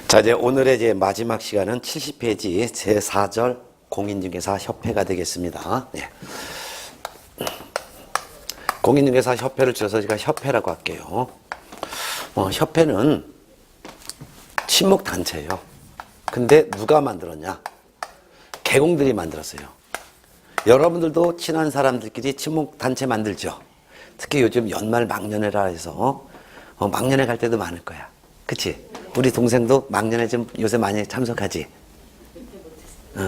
자, 이제 오늘의 이제 마지막 시간은 70페이지 제4절 공인중개사 협회가 되겠습니다. 네. 공인중개사 협회를 줄여서 제가 협회라고 할게요. 협회는 친목단체예요. 근데 누가 만들었냐? 개공들이 만들었어요. 여러분들도 친한 사람들끼리 친목단체 만들죠. 특히 요즘 연말 막년회라 해서 막년회 갈 때도 많을 거야. 그치? 우리 동생도 막년회 좀 요새 많이 참석하지?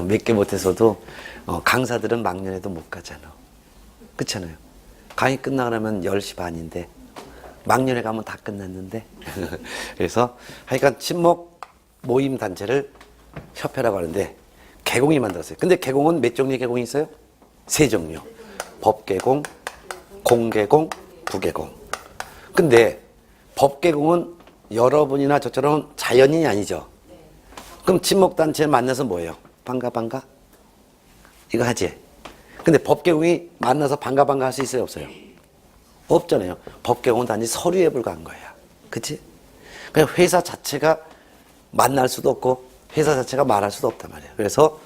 몇 개 못해서도 강사들은 막년회도 못 가잖아. 그렇잖아요. 강의 끝나가면 10시 반인데 막년회 가면 다 끝났는데 그래서 하여간 친목 모임 단체를 협회라고 하는데 개공이 만들었어요. 근데 개공은 몇 종류의 개공이 있어요? 3종류. 법개공, 공개공, 부개공. 근데 법개공은 여러분이나 저처럼 자연인이 아니죠. 그럼 친목단체 만나서 뭐예요? 반가 이거 하지. 근데 법개공이 만나서 반가 할 수 있어요? 없어요? 없잖아요. 법개공은 단지 서류에 불과한 거야. 그치? 그냥 회사 자체가 만날 수도 없고 회사 자체가 말할 수도 없단 말이에요. 그래서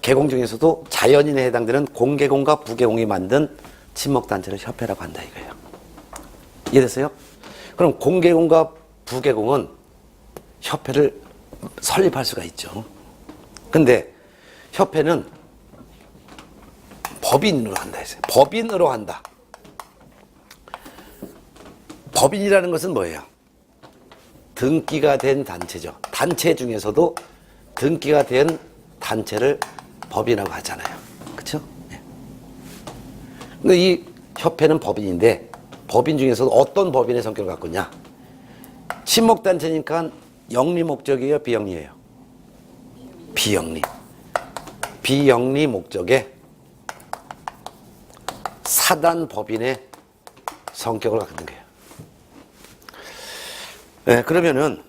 개공 중에서도 자연인에 해당되는 공개공과 부개공이 만든 친목단체를 협회라고 한다 이거예요. 이해됐어요? 그럼 공개공과 부개공은 협회를 설립할 수가 있죠. 근데 협회는 법인으로 한다 했어요. 법인으로 한다. 법인이라는 것은 뭐예요? 등기가 된 단체죠. 단체 중에서도 등기가 된 단체를 법인이라고 하잖아요. 그렇죠? 네. 근데 이 협회는 법인인데 법인 중에서도 어떤 법인의 성격을 갖고 있냐? 친목단체니까 영리 목적이에요? 비영리예요? 비영리. 비영리 목적의 사단 법인의 성격을 갖는 거예요. 네, 그러면은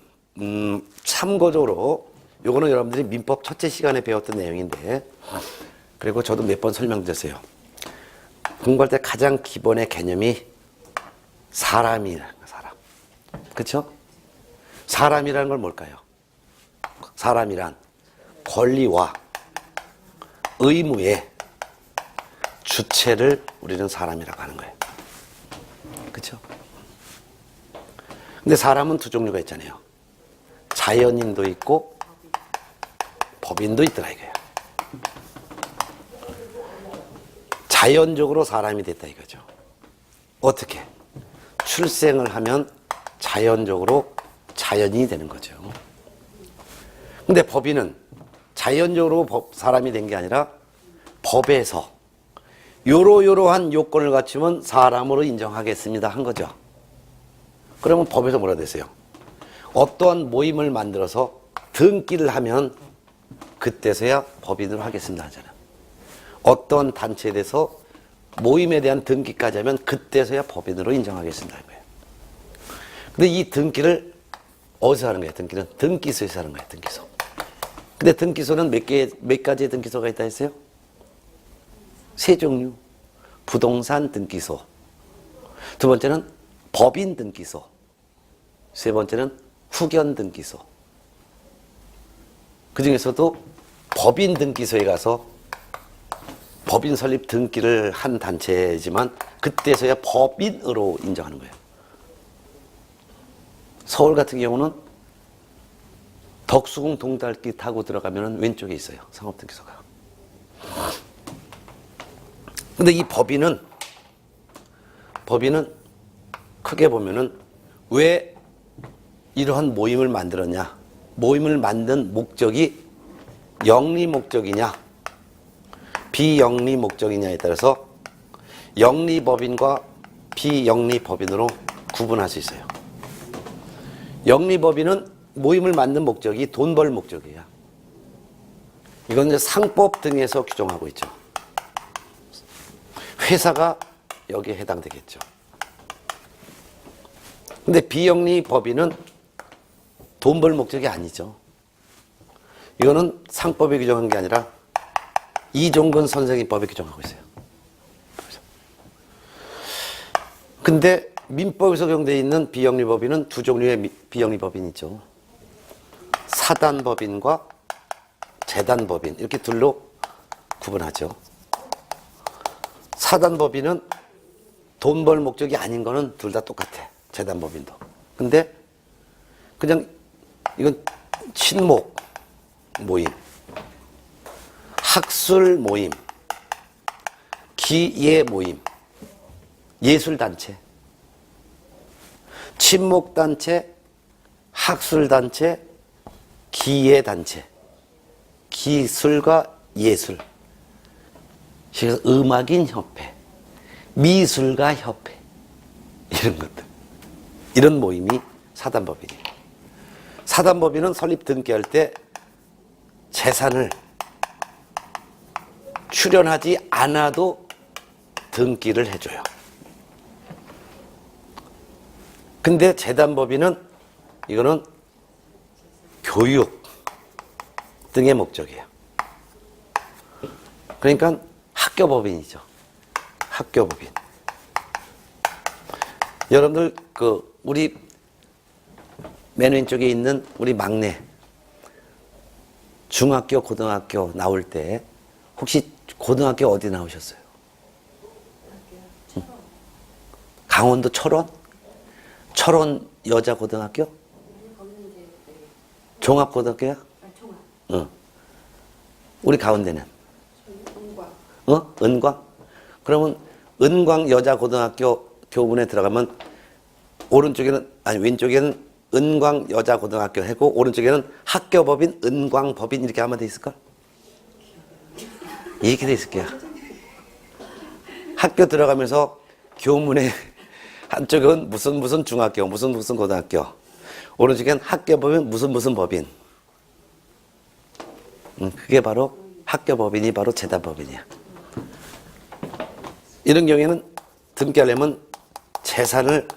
참고적으로 요거는 여러분들이 민법 첫째 시간에 배웠던 내용인데 그리고 저도 몇 번 설명드렸어요. 공부할 때 가장 기본의 개념이 사람이라는 거예요. 사람. 그렇죠? 사람이라는 걸 뭘까요? 사람이란 권리와 의무의 주체를 우리는 사람이라고 하는 거예요. 그렇죠? 근데 사람은 두 종류가 있잖아요. 자연인도 있고 법인도 있더라 이거예요. 자연적으로 사람이 됐다 이거죠. 어떻게? 출생을 하면 자연적으로 자연인이 되는 거죠. 근데 법인은 자연적으로 사람이 된 게 아니라 법에서 요러요러한 요건을 갖추면 사람으로 인정하겠습니다 한 거죠. 그러면 법에서 뭐라 됐어요? 어떠한 모임을 만들어서 등기를 하면 그때서야 법인으로 하겠습니다 하잖아요. 어떤 단체에 대해서 모임에 대한 등기까지 하면 그때서야 법인으로 인정하겠습니다 하는 거예요. 근데 이 등기를 어디서 하는 거예요? 등기는 등기소에서 하는 거예요. 등기소. 근데 등기소는 몇 가지의 등기소가 있다 했어요? 3종류. 부동산 등기소. 두 번째는 법인 등기소. 세 번째는 후견 등기소. 그 중에서도 법인 등기소에 가서 법인 설립 등기를 한 단체지만 그때서야 법인으로 인정하는 거예요. 서울 같은 경우는 덕수궁 동달길 타고 들어가면 왼쪽에 있어요. 상업등기소가. 근데 이 법인은 크게 보면은 왜 이러한 모임을 만들었냐? 모임을 만든 목적이 영리 목적이냐? 비영리 목적이냐에 따라서 영리법인과 비영리법인으로 구분할 수 있어요. 영리법인은 모임을 만든 목적이 돈 벌 목적이에요. 이건 이제 상법 등에서 규정하고 있죠. 회사가 여기에 해당되겠죠. 근데 비영리법인은 돈 벌 목적이 아니죠. 이거는 상법에 규정한 게 아니라 이종근 선생이 법에 규정하고 있어요. 근데 민법에 적용되어 있는 비영리법인은 두 종류의 비영리법인이 있죠. 사단법인과 재단법인 이렇게 둘로 구분하죠. 사단법인은 돈 벌 목적이 아닌 거는 둘 다 똑같아. 재단법인도. 근데 그냥 이건 친목 모임, 학술 모임, 기예 모임, 예술단체, 친목단체, 학술단체, 기예단체, 기술과 예술, 그래서 음악인 협회, 미술가 협회 이런 것들, 이런 모임이 사단법인이에요. 사단법인은 설립 등기할 때 재산을 출연하지 않아도 등기를 해줘요. 근데 재단법인은 이거는 교육 등의 목적이에요. 그러니까 학교법인이죠. 학교법인. 여러분들 우리 맨 왼쪽에 있는 우리 막내 중학교, 고등학교 나올 때 혹시 고등학교 어디 나오셨어요? 응? 강원도 철원? 철원 여자 고등학교? 종합고등학교야? 응. 우리 가운데는? 은광? 그러면 은광 여자 고등학교 교문에 들어가면 왼쪽에는 은광 여자 고등학교 하고 오른쪽에는 학교법인 은광법인 이렇게 하면 돼 있을까? 이렇게 돼 있을 거야. 학교 들어가면서 교문에 한쪽은 무슨 중학교, 무슨 고등학교, 오른쪽엔 학교법인 무슨 법인. 그게 바로 학교법인이 바로 재단법인이야. 이런 경우에는 등기하려면 재산을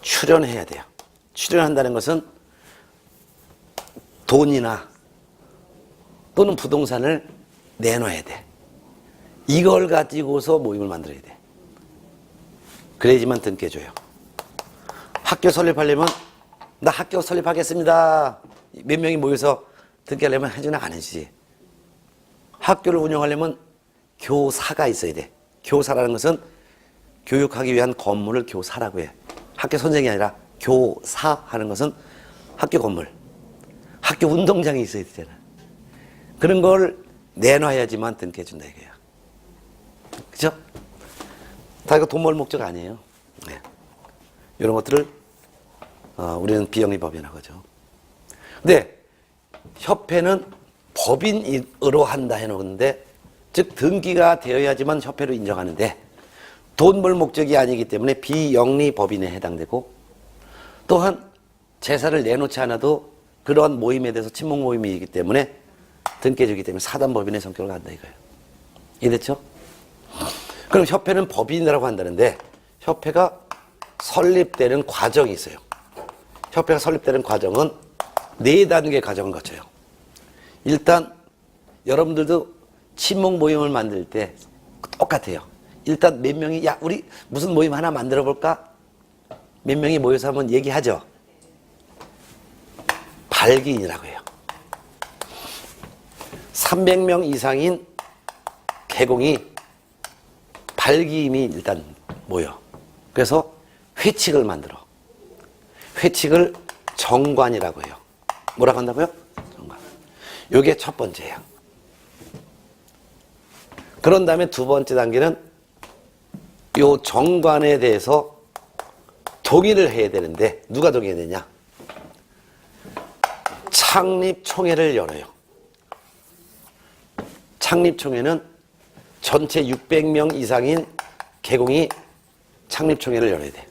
출연해야 돼요. 출연한다는 것은 돈이나 또는 부동산을 내놔야 돼. 이걸 가지고서 모임을 만들어야 돼. 그래야지만 등기해줘요. 학교 설립하려면 나 학교 설립하겠습니다. 몇 명이 모여서 등기하려면 해주나 안 해주지. 학교를 운영하려면 교사가 있어야 돼. 교사라는 것은 교육하기 위한 건물을 교사라고 해. 학교 선생이 아니라 교사하는 것은 학교 건물, 학교 운동장이 있어야 되잖아. 그런 걸 내놔야지만 등기해준다 이거야. 그죠? 다 이거 돈 벌 목적 아니에요. 네. 이런 것들을 우리는 비영리법인이라고 하죠. 근데 협회는 법인으로 한다 해놓는데, 즉 등기가 되어야지만 협회로 인정하는데 돈 벌 목적이 아니기 때문에 비영리법인에 해당되고, 또한 재산을 내놓지 않아도 그러한 모임에 대해서 친목 모임이기 때문에 등기해주기 때문에 사단법인의 성격을 갖는다 이거예요. 이해됐죠? 그럼 협회는 법인이라고 한다는데 협회가 설립되는 과정이 있어요. 협회가 설립되는 과정은 4단계 과정을 거쳐요. 일단 여러분들도 친목 모임을 만들 때 똑같아요. 일단 몇 명이 우리 무슨 모임 하나 만들어 볼까? 몇 명이 모여서 한번 얘기하죠. 발기인이라고 해요. 300명 이상인 계공이 발기임이 일단 모여. 그래서 회칙을 만들어. 회칙을 정관이라고 해요. 뭐라고 한다고요? 정관. 요게 첫 번째예요. 그런 다음에 두 번째 단계는 요 정관에 대해서 동의를 해야 되는데 누가 동의해야 되냐? 창립총회를 열어요. 창립총회는 전체 600명 이상인 계공이 창립총회를 열어야 돼.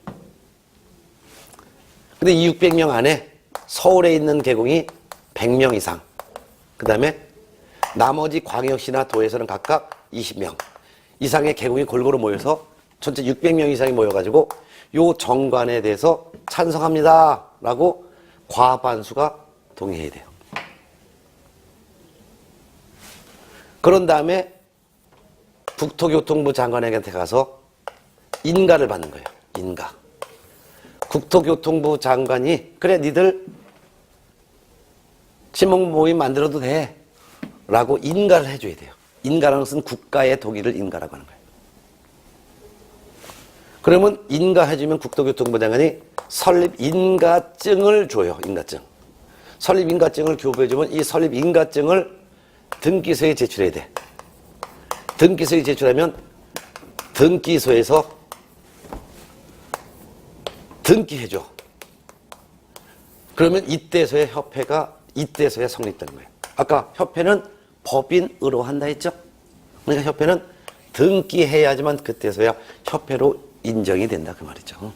근데 이 600명 안에 서울에 있는 계공이 100명 이상, 그 다음에 나머지 광역시나 도에서는 각각 20명 이상의 계공이 골고루 모여서 전체 600명 이상이 모여가지고 요 정관에 대해서 찬성합니다 라고 과반수가 동의해야 돼요. 그런 다음에 국토교통부 장관에게 가서 인가를 받는 거예요. 인가. 국토교통부 장관이 그래 니들 친목 모임 만들어도 돼. 라고 인가를 해줘야 돼요. 인가라는 것은 국가의 동의를 인가라고 하는 거예요. 그러면 인가해주면 국토교통부 장관이 설립 인가증을 줘요. 인가증. 설립 인가증을 교부해주면 이 설립 인가증을 등기소에 제출해야 돼. 등기소에 제출하면 등기소에서 등기해줘. 그러면 이때서야 성립되는 거예요. 아까 협회는 법인으로 한다 했죠? 그러니까 협회는 등기해야지만 그때서야 협회로 인정이 된다 그 말이죠.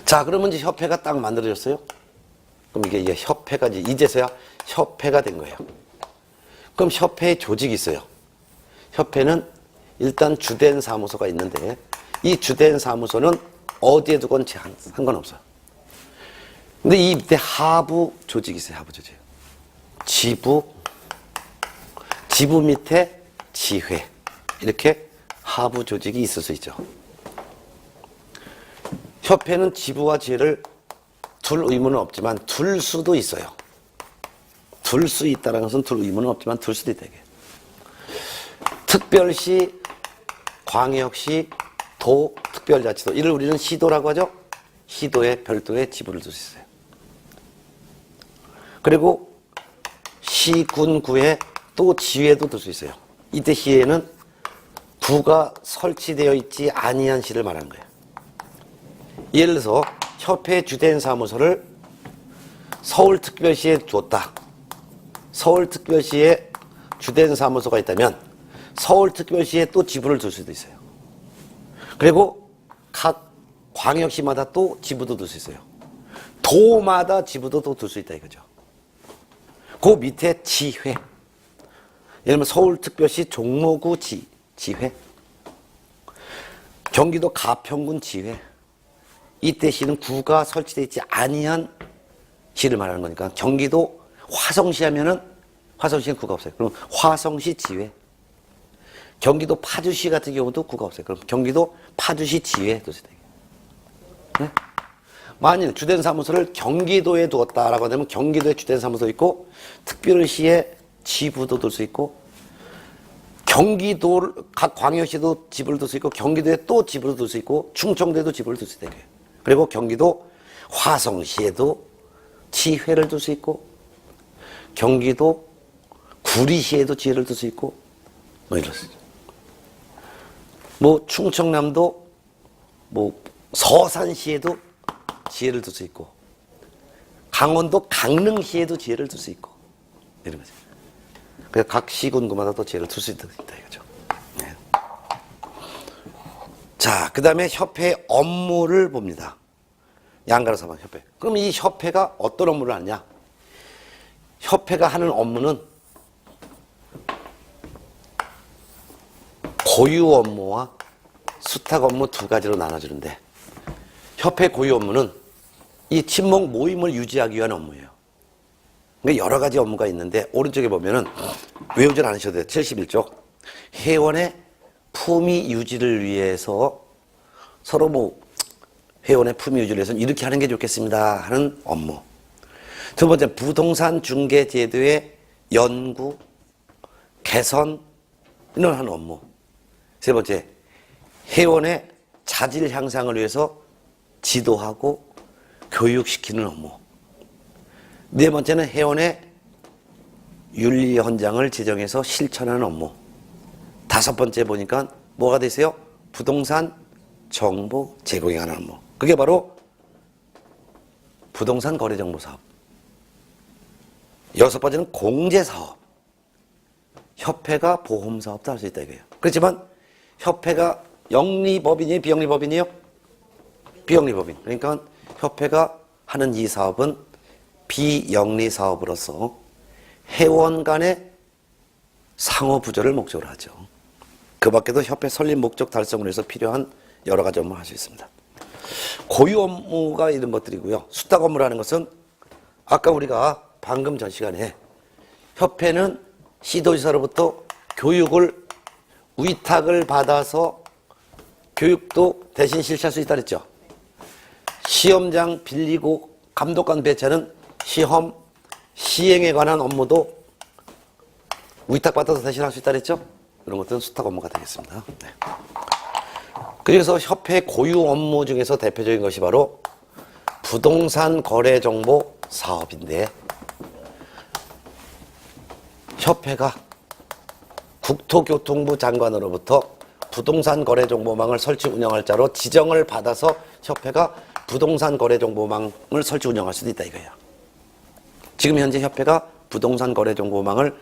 자, 그러면 이제 협회가 딱 만들어졌어요. 그럼 이게 협회가 이제서야 협회가 된 거예요. 그럼 협회의 조직이 있어요. 협회는 일단 주된 사무소가 있는데 이 주된 사무소는 어디에 두건 상관없어요. 근데 이 밑에 하부 조직이 있어요. 하부 조직. 지부 밑에 지회. 이렇게 하부 조직이 있을 수 있죠. 협회는 지부와 지회를 둘 의무는 없지만 둘 수도 있어요. 둘 수 있다는 것은 둘 의무는 없지만 둘 수도 있다. 이게. 특별시, 광역시, 도, 특별자치도. 이를 우리는 시도라고 하죠. 시도에 별도의 지부를 둘 수 있어요. 그리고 시, 군, 구에 또 지회도 둘 수 있어요. 이때 시에는 구가 설치되어 있지 아니한 시를 말하는 거예요. 예를 들어서 협회 주된 사무소를 서울특별시에 두었다. 서울특별시에 주된 사무소가 있다면 서울특별시에 또 지부를 둘 수도 있어요. 그리고 각 광역시마다 또 지부도 둘 수 있어요. 도마다 지부도 또 둘 수 있다 이거죠. 그 밑에 지회. 예를 들면 서울특별시 종로구 지회, 경기도 가평군 지회. 이때 시는 구가 설치되어 있지 아니한 시를 말하는 거니까 경기도 화성시 하면은 화성시는 구가 없어요. 그럼 화성시 지회. 경기도 파주시 같은 경우도 구가 없어요. 그럼 경기도 파주시 지회 둘 수 있다. 네? 만일 주된 사무소를 경기도에 두었다라고 하면 경기도에 주된 사무소 있고 특별시에 지부도 둘 수 있고 경기도 각 광역시도 지부를 둘 수 있고 경기도에 또 지부를 둘 수 있고 충청도에도 지부를 둘 수 있다. 그리고 경기도 화성시에도 지회를 둘 수 있고 경기도 구리시에도 지회를 둘 수 있고 뭐 이렇습니다. 뭐 충청남도 뭐 서산시에도 지혜를 둘 수 있고 강원도 강릉시에도 지혜를 둘 수 있고 이런 거죠. 그래서 각 시군구마다 또 지혜를 둘 수 있다 이거죠. 네. 자, 그 다음에 협회의 업무를 봅니다. 양가로사만 협회. 그럼 이 협회가 어떤 업무를 하느냐? 협회가 하는 업무는 고유 업무와 수탁 업무 두 가지로 나눠지는데 협회 고유 업무는 이 친목 모임을 유지하기 위한 업무예요. 그러니까 여러 가지 업무가 있는데 오른쪽에 보면은 외우진 않으셔도 돼요. 71쪽. 회원의 품위 유지를 위해서 서로 뭐 회원의 품위 유지를 위해서 이렇게 하는 게 좋겠습니다 하는 업무. 두 번째, 부동산 중개 제도의 연구, 개선 이런 하는 업무. 세 번째, 회원의 자질 향상을 위해서 지도하고 교육시키는 업무. 네 번째는 회원의 윤리 헌장을 제정해서 실천하는 업무. 다섯 번째 보니까 뭐가 되세요? 부동산 정보 제공에 관한 업무. 그게 바로 부동산 거래 정보 사업. 여섯 번째는 공제 사업. 협회가 보험 사업도 할 수 있다 이거예요. 그렇지만 협회가 영리법인이에요? 비영리법인이에요? 비영리법인. 그러니까 협회가 하는 이 사업은 비영리 사업으로서 회원 간의 상호 부조를 목적으로 하죠. 그 밖에도 협회 설립 목적 달성을 위해서 필요한 여러 가지 업무를 할 수 있습니다. 고유 업무가 이런 것들이고요. 수탁 업무라는 것은 아까 우리가 방금 전 시간에 협회는 시도지사로부터 교육을 위탁을 받아서 교육도 대신 실시할 수 있다 그랬죠. 시험장 빌리고 감독관 배치하는 시험, 시행에 관한 업무도 위탁받아서 대신할 수 있다 그랬죠? 이런 것들은 수탁 업무가 되겠습니다. 네. 그래서 협회 고유 업무 중에서 대표적인 것이 바로 부동산 거래 정보 사업인데, 협회가 국토교통부 장관으로부터 부동산 거래 정보망을 설치 운영할 자로 지정을 받아서 협회가 부동산 거래 정보망을 설치 운영할 수도 있다 이거예요. 지금 현재 협회가 부동산 거래 정보망을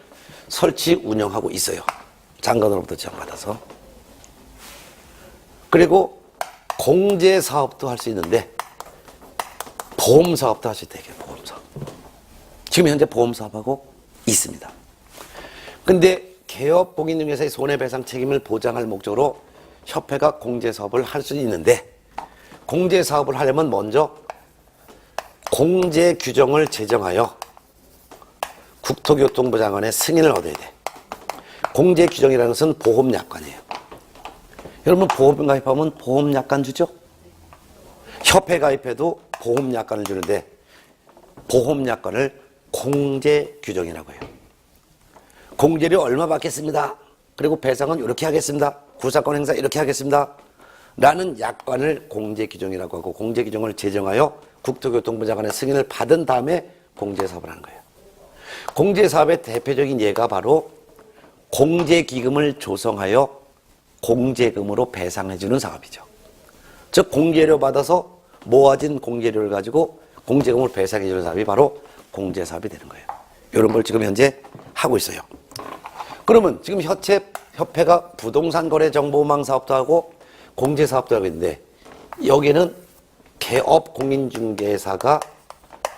설치 운영하고 있어요. 장관으로부터 지정받아서. 그리고 공제 사업도 할 수 있는데 보험 사업도 할 수 있다 이거예요. 보험 사업. 지금 현재 보험 사업하고 있습니다. 근데 개업 공인중개사의 손해배상 책임을 보장할 목적으로 협회가 공제 사업을 할 수 있는데, 공제 사업을 하려면 먼저 공제 규정을 제정하여 국토교통부 장관의 승인을 얻어야 돼. 공제 규정이라는 것은 보험약관이에요. 여러분 보험 가입하면 보험약관 주죠? 협회 가입해도 보험약관을 주는데 보험약관을 공제 규정이라고 해요. 공제료 얼마 받겠습니다. 그리고 배상은 이렇게 하겠습니다. 구상권 행사 이렇게 하겠습니다. 라는 약관을 공제 규정이라고 하고, 공제 규정을 제정하여 국토교통부 장관의 승인을 받은 다음에 공제 사업을 하는 거예요. 공제 사업의 대표적인 예가 바로 공제기금을 조성하여 공제금으로 배상해주는 사업이죠. 즉 공제료 받아서 모아진 공제료를 가지고 공제금을 배상해주는 사업이 바로 공제 사업이 되는 거예요. 이런 걸 지금 현재 하고 있어요. 그러면 지금 협회가 부동산 거래 정보망 사업도 하고 공제 사업도 하고 있는데, 여기는 개업 공인중개사가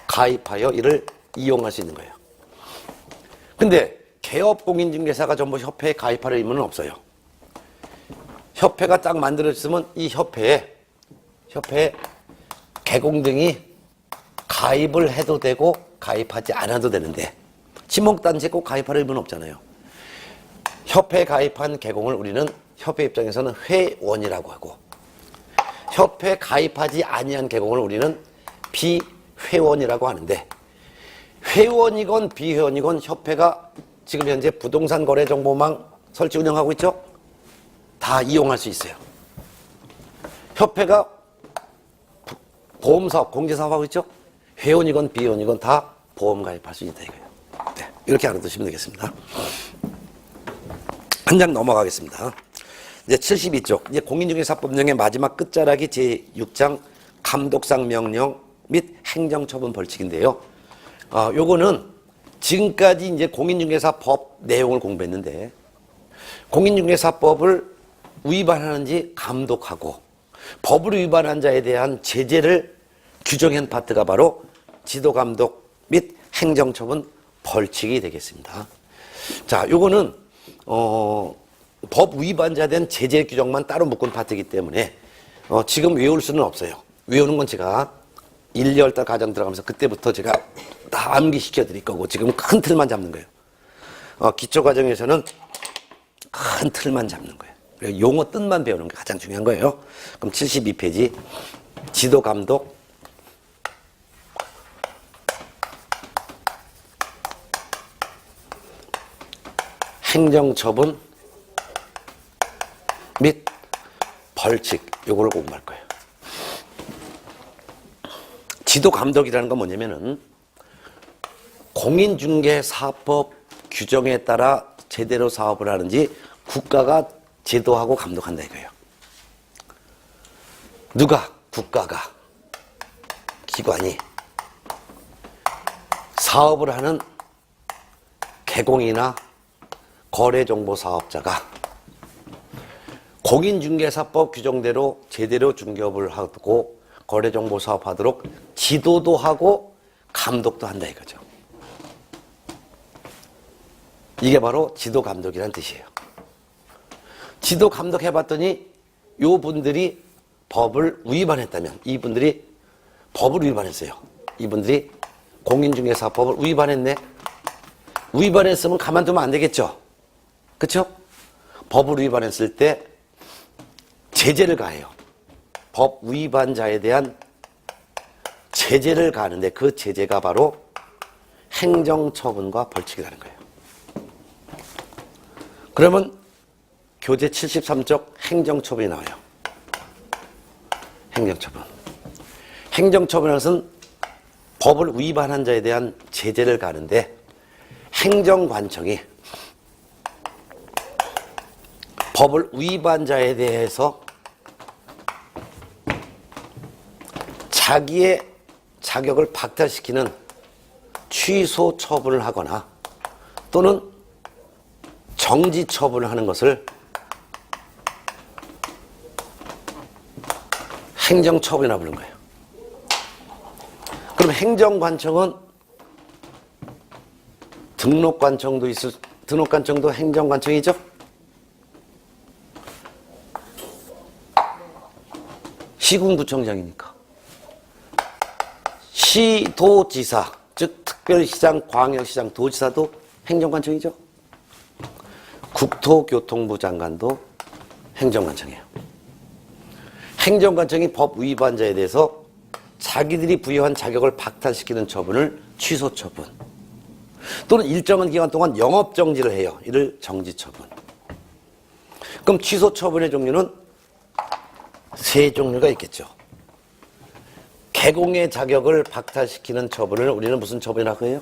가입하여 이를 이용할 수 있는 거예요. 근데 개업 공인중개사가 전부 협회에 가입할 의무는 없어요. 협회가 딱 만들어졌으면 이 협회에 개공등이 가입을 해도 되고 가입하지 않아도 되는데, 지목단체에 꼭 가입할 의무는 없잖아요. 협회에 가입한 개공을 우리는 협회 입장에서는 회원이라고 하고, 협회에 가입하지 아니한 개공을 우리는 비회원이라고 하는데, 회원이건 비회원이건 협회가 지금 현재 부동산 거래 정보망 설치 운영하고 있죠? 다 이용할 수 있어요. 협회가 보험사업, 공제사업 하고 있죠? 회원이건 비회원이건 다 보험 가입할 수 있다 이거예요. 네, 이렇게 알아두시면 되겠습니다. 한 장 넘어가겠습니다. 이제 72쪽, 이제 공인중개사법령의 마지막 끝자락이 제6장 감독상 명령 및 행정처분 벌칙인데요. 요거는 지금까지 이제 공인중개사법 내용을 공부했는데, 공인중개사법을 위반하는지 감독하고 법을 위반한 자에 대한 제재를 규정한 파트가 바로 지도감독 및 행정처분 벌칙이 되겠습니다. 자, 요거는 법 위반자에 대한 제재 규정만 따로 묶은 파트이기 때문에 지금 외울 수는 없어요. 외우는 건 제가 1, 2월달 과정 들어가면서 그때부터 제가 다 암기시켜 드릴 거고, 지금 큰 틀만 잡는 거예요. 기초 과정에서는 큰 틀만 잡는 거예요. 그리고 용어 뜻만 배우는 게 가장 중요한 거예요. 그럼 72페이지 지도감독 행정처분 및 벌칙, 요거를 공부할 거예요. 지도감독이라는 건 뭐냐면은 공인중개사법 규정에 따라 제대로 사업을 하는지 국가가 지도하고 감독한다 이거예요. 누가? 국가가, 기관이 사업을 하는 개공이나 거래정보사업자가 공인중개사법 규정대로 제대로 중개업을 하고 거래정보사업하도록 지도도 하고 감독도 한다 이거죠. 이게 바로 지도감독이라는 뜻이에요. 지도감독 해봤더니 요 분들이 법을 위반했다면, 이분들이 법을 위반했어요. 이분들이 공인중개사법을 위반했네. 위반했으면 가만두면 안 되겠죠. 그렇죠? 법을 위반했을 때 제재를 가해요. 법 위반자에 대한 제재를 가하는데 그 제재가 바로 행정처분과 벌칙이라는 거예요. 그러면 교재 73쪽 행정처분이 나와요. 행정처분. 행정처분이라는 것은 법을 위반한 자에 대한 제재를 가하는데 행정관청이 법을 위반 자에 대해서 자기의 자격을 박탈시키는 취소 처분을 하거나 또는 정지 처분을 하는 것을 행정처분이라고 부르는 거예요. 그럼 행정관청은 등록관청도 행정관청이죠? 시군구청장이니까. 시도지사, 즉 특별시장, 광역시장, 도지사도 행정관청이죠. 국토교통부 장관도 행정관청이에요. 행정관청이 법 위반자에 대해서 자기들이 부여한 자격을 박탈시키는 처분을 취소처분 또는 일정한 기간 동안 영업정지를 해요. 이를 정지처분. 그럼 취소처분의 종류는 세 종류가 있겠죠. 개공의 자격을 박탈시키는 처분을 우리는 무슨 처분이라고 해요?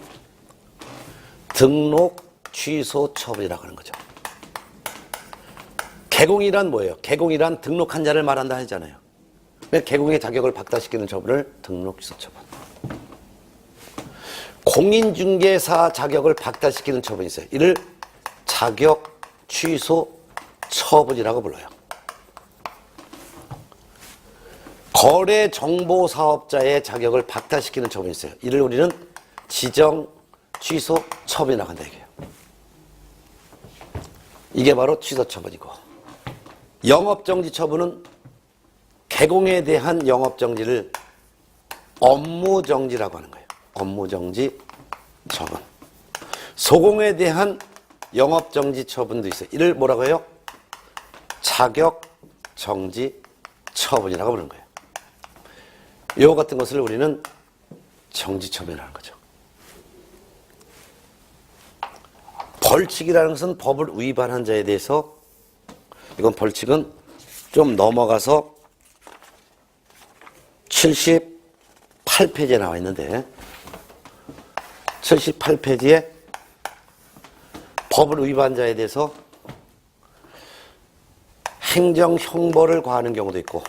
등록 취소 처분이라고 하는 거죠. 개공이란 뭐예요? 개공이란 등록한 자를 말한다 하잖아요. 개공의 자격을 박탈시키는 처분을 등록 취소 처분. 공인중개사 자격을 박탈시키는 처분이 있어요. 이를 자격 취소 처분이라고 불러요. 거래정보사업자의 자격을 박탈시키는 처분이 있어요. 이를 우리는 지정 취소 처분이라고 한다 이게요. 이게 바로 취소 처분이고, 영업정지 처분은 개공에 대한 영업정지를 업무정지라고 하는 거예요. 업무정지 처분. 소공에 대한 영업정지 처분도 있어요. 이를 뭐라고 해요? 자격정지 처분이라고 부르는 거예요. 이와 같은 것을 우리는 정지처분이라는 거죠. 벌칙이라는 것은 법을 위반한 자에 대해서, 이건 벌칙은 좀 넘어가서 78페이지에 나와 있는데, 78페이지에 법을 위반한 자에 대해서 행정형벌을 가하는 경우도 있고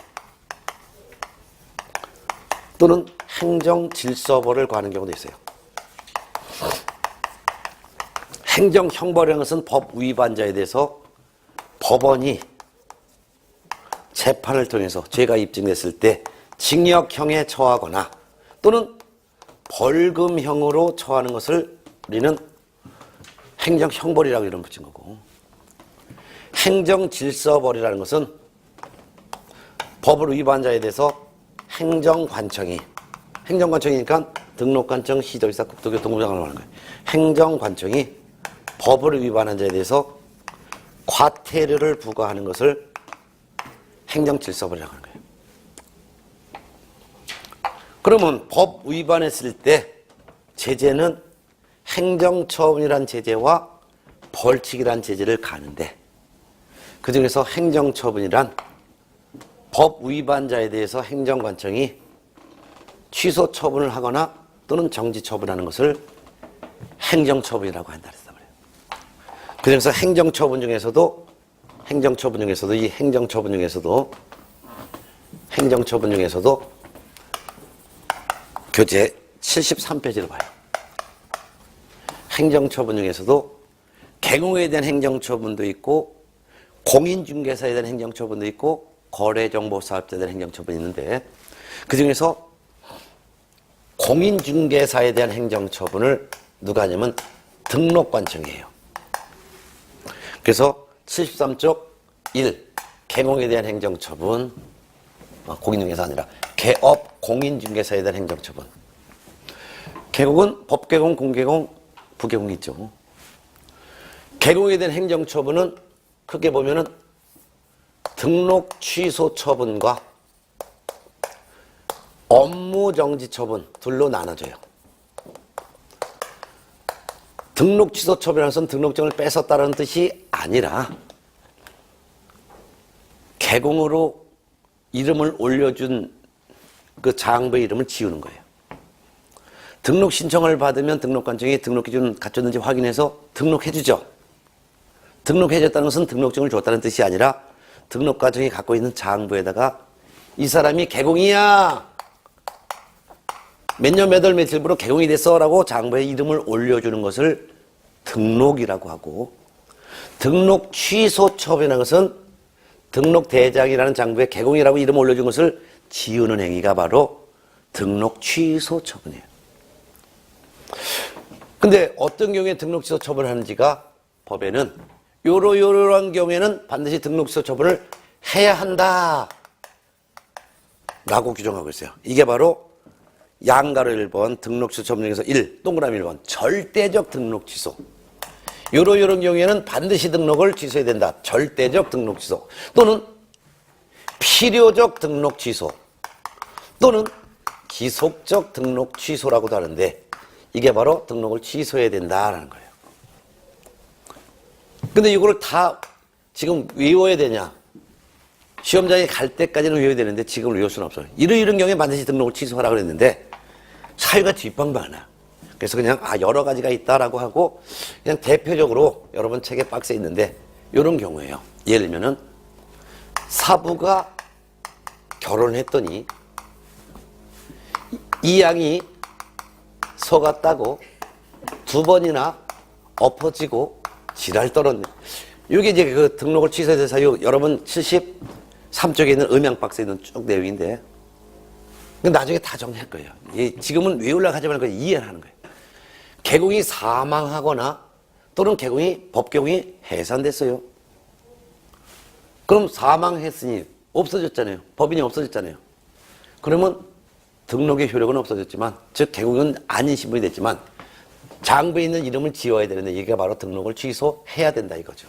또는 행정질서벌을 가하는 경우도 있어요. 행정형벌이라는 것은 법 위반자에 대해서 법원이 재판을 통해서 죄가 입증됐을 때 징역형에 처하거나 또는 벌금형으로 처하는 것을 우리는 행정형벌이라고 이름 붙인 거고, 행정질서벌이라는 것은 법을 위반한 자에 대해서 행정관청이니까 등록관청, 시도지사, 국토교통부 장관을 말하는 거예요. 행정관청이 법을 위반한 자에 대해서 과태료를 부과하는 것을 행정질서벌이라고 하는 거예요. 그러면 법 위반했을 때 제재는 행정처분이란 제재와 벌칙이란 제재를 가하는데, 그 중에서 행정처분이란 법 위반자에 대해서 행정관청이 취소 처분을 하거나 또는 정지 처분하는 것을 행정처분이라고 한다 그랬단 말이에요. 그래서 행정처분 중에서도 이 행정처분 중에서도 교재 73페이지를 봐요. 행정처분 중에서도 개공에 대한 행정처분도 있고 공인중개사에 대한 행정처분도 있고 거래정보사업자에 대한 행정처분이 있는데, 그 중에서 공인중개사에 대한 행정처분을 누가 하냐면 등록관청이에요. 그래서 73쪽 1 개공에 대한 행정처분, 공인중개사 아니라 개업 공인중개사에 대한 행정처분. 개공은 법개공, 공개공, 부개공이 있죠. 개공에 대한 행정처분은 크게 보면은 등록 취소 처분과 업무정지 처분 둘로 나눠져요. 등록 취소 처분이라는 것은 등록증을 뺏었다는 뜻이 아니라 개공으로 이름을 올려준 그 장부의 이름을 지우는 거예요. 등록 신청을 받으면 등록관청이 등록 기준 갖췄는지 확인해서 등록해주죠. 등록해줬다는 것은 등록증을 줬다는 뜻이 아니라 등록관청이 갖고 있는 장부에다가 이 사람이 개공이야, 몇 년 몇 월 며칠부로 개공이 됐어 라고 장부에 이름을 올려주는 것을 등록이라고 하고, 등록 취소 처분이라는 것은 등록대장이라는 장부에 개공이라고 이름 올려준 것을 지우는 행위가 바로 등록 취소 처분이에요. 근데 어떤 경우에 등록 취소 처분을 하는지가 법에는 요러한 경우에는 반드시 등록 취소 처분을 해야 한다 라고 규정하고 있어요. 이게 바로 양가로 1번 등록 취소 처분 중에서 1, 동그라미 1번 절대적 등록 취소. 요런 경우에는 반드시 등록을 취소해야 된다. 절대적 등록 취소 또는 필요적 등록 취소 또는 기속적 등록 취소라고도 하는데, 이게 바로 등록을 취소해야 된다라는 거예요. 근데 이거를 다 지금 외워야 되냐? 시험장에 갈 때까지는 외워야 되는데 지금 외울 수는 없어요. 이런 경우에 반드시 등록을 취소하라고 그랬는데 사유가 뒷방방하나. 그래서 그냥 여러 가지가 있다라고 하고 그냥 대표적으로 여러분 책에 박스에 있는데 이런 경우예요. 예를 들면은 사부가 결혼했더니 이 양이 속았다고 2번이나 엎어지고 지랄 떨었네. 이게 이제 그 등록을 취소해야 될 사유, 여러분 73쪽에 있는 음향 박스에 있는 쭉 내용인데, 나중에 다 정리할 거예요. 지금은 외우려고 하지 말고 이해를 하는 거예요. 개공이 사망하거나 또는 법 개공이 해산됐어요. 그럼 사망했으니 없어졌잖아요. 법인이 없어졌잖아요. 그러면 등록의 효력은 없어졌지만, 즉 개공은 아닌 신분이 됐지만 장부에 있는 이름을 지워야 되는데 이게 바로 등록을 취소해야 된다 이거죠.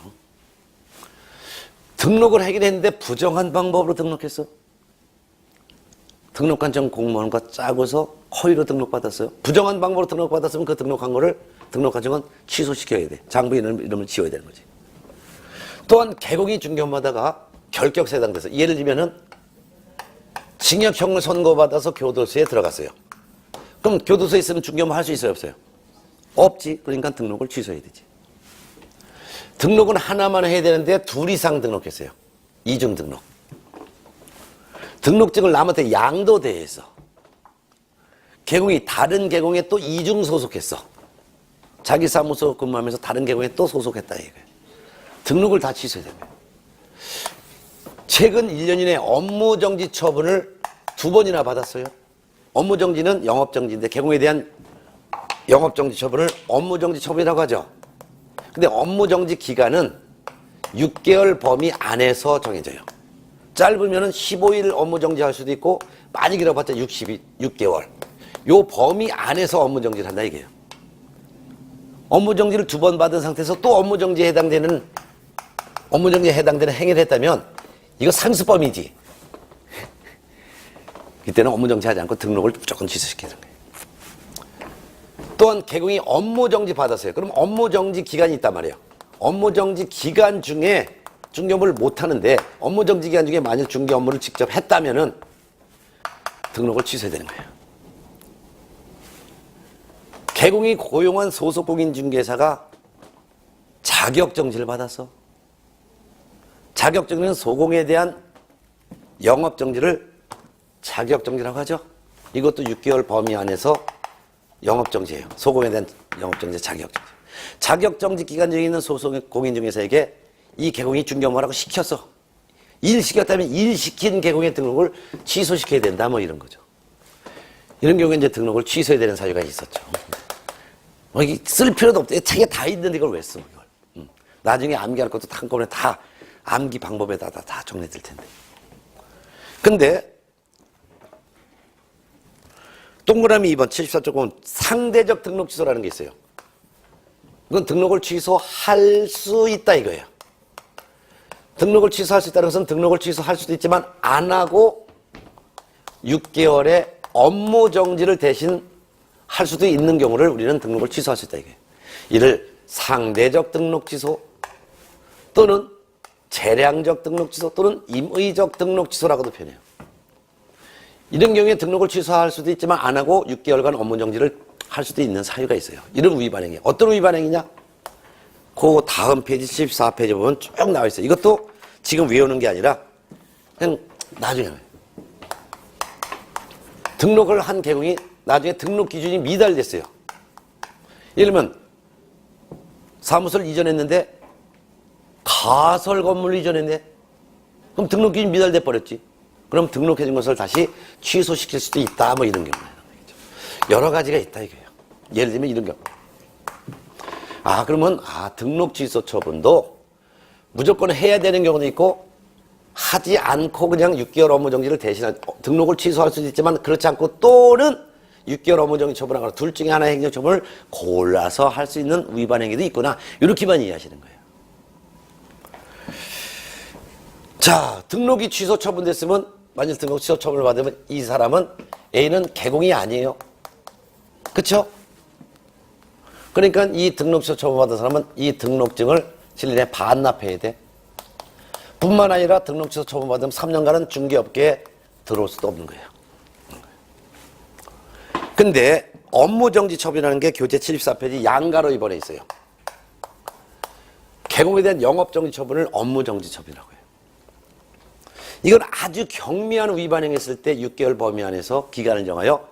등록을 하긴 했는데 부정한 방법으로 등록했어. 등록관청 공무원과 짜고서 허위로 등록받았어요. 부정한 방법으로 등록받았으면 그 등록한 거를 등록관청은 취소시켜야 돼. 장부 이름을 지워야 되는 거지. 또한 개공이 중견마다가 결격사 해당돼서, 예를 들면은 징역형을 선고받아서 교도소에 들어갔어요. 그럼 교도소에 있으면 중견마 할 수 있어요, 없어요? 없지. 그러니까 등록을 취소해야 되지. 등록은 하나만 해야 되는데 2 이상 등록했어요. 이중 등록. 등록증을 남한테 양도대에서 개공이 다른 개공에 또 이중 소속했어. 자기 사무소 근무하면서 다른 개공에 또 소속했다 이거예요. 등록을 다 취소해야 됩니다. 최근 1년 이내 업무정지 처분을 2번이나 받았어요. 업무정지는 영업정지인데 개공에 대한 영업정지 처분을 업무정지 처분이라고 하죠. 근데 업무정지 기간은 6개월 범위 안에서 정해져요. 짧으면 15일 업무정지 할 수도 있고 많이 길어봤자 6개월. 요 범위 안에서 업무정지를 한다 이게요. 업무정지를 2번 받은 상태에서 또 업무정지에 해당되는 행위를 했다면 이거 상습범이지. 이때는 업무정지하지 않고 등록을 무조건 취소시키는 거예요. 또한 개공이 업무정지 받았어요. 그럼 업무정지 기간이 있단 말이에요. 업무정지 기간 중에 중개업을 못하는데 업무정지 기간 중에 만약 중개 업무를 직접 했다면은 등록을 취소해야 되는 거예요. 개공이 고용한 소속공인중개사가 자격정지를 받았어. 자격정지는 소공에 대한 영업정지를 자격정지라고 하죠. 이것도 6개월 범위 안에서 영업정지예요. 소공에 대한 영업정지, 자격정지. 자격정지 기간 중에 있는 소속공인중개사에게 이 개공이 중개업무라고 시켰어. 일 시켰다면 일 시킨 개공의 등록을 취소시켜야 된다, 뭐 이런 거죠. 이런 경우에 이제 등록을 취소해야 되는 사유가 있었죠. 이게 쓸 필요도 없대. 책에 다 있는데 이걸 왜 써, 이걸. 나중에 암기할 것도 한꺼번에 다 암기 방법에다 다 정리될 텐데. 근데 동그라미 2번 74쪽 보면 상대적 등록 취소라는 게 있어요. 그건 등록을 취소할 수 있다 이거예요. 등록을 취소할 수 있다는 것은 등록을 취소할 수도 있지만 안 하고 6개월의 업무 정지를 대신 할 수도 있는 경우를 우리는 등록을 취소할 수 있다 이게. 이를 상대적 등록 취소 또는 재량적 등록 취소 또는 임의적 등록 취소라고도 표현해요. 이런 경우에 등록을 취소할 수도 있지만 안 하고 6개월간 업무 정지를 할 수도 있는 사유가 있어요. 이런 위반행위. 어떤 위반행위냐? 그 다음 페이지 74페이지 보면 쭉 나와 있어요. 이것도 지금 외우는 게 아니라 그냥 나중에 등록을 한 개공이 나중에 등록 기준이 미달됐어요. 예를 들면 사무소를 이전했는데 가설 건물을 이전했네. 그럼 등록 기준이 미달돼 버렸지. 그럼 등록해준 것을 다시 취소시킬 수도 있다. 뭐 이런 경우예요. 여러 가지가 있다 이거예요. 예를 들면 이런 경우. 그러면 등록 취소 처분도 무조건 해야 되는 경우도 있고 하지 않고 그냥 6개월 업무 정지를 대신할 등록을 취소할 수도 있지만 그렇지 않고 또는 6개월 업무 정지 처분하거나 둘 중에 하나의 행정 처분을 골라서 할 수 있는 위반 행위도 있구나. 이렇게만 이해하시는 거예요. 자, 등록이 취소 처분됐으면 만약 등록 취소 처분을 받으면 이 사람은 A는 개공이 아니에요. 그쵸? 그러니까 이 등록 취소 처분받은 사람은 이 등록증을 7년 내에 반납해야 돼. 뿐만 아니라 등록 취소 처분받으면 3년간은 중개업계에 들어올 수도 없는 거예요. 근데 업무정지 처분이라는 게 교재 74페이지 양가로 이번에 있어요. 개공에 대한 영업정지 처분을 업무정지 처분이라고 해요. 이건 아주 경미한 위반행위 했을 때 6개월 범위 안에서 기간을 정하여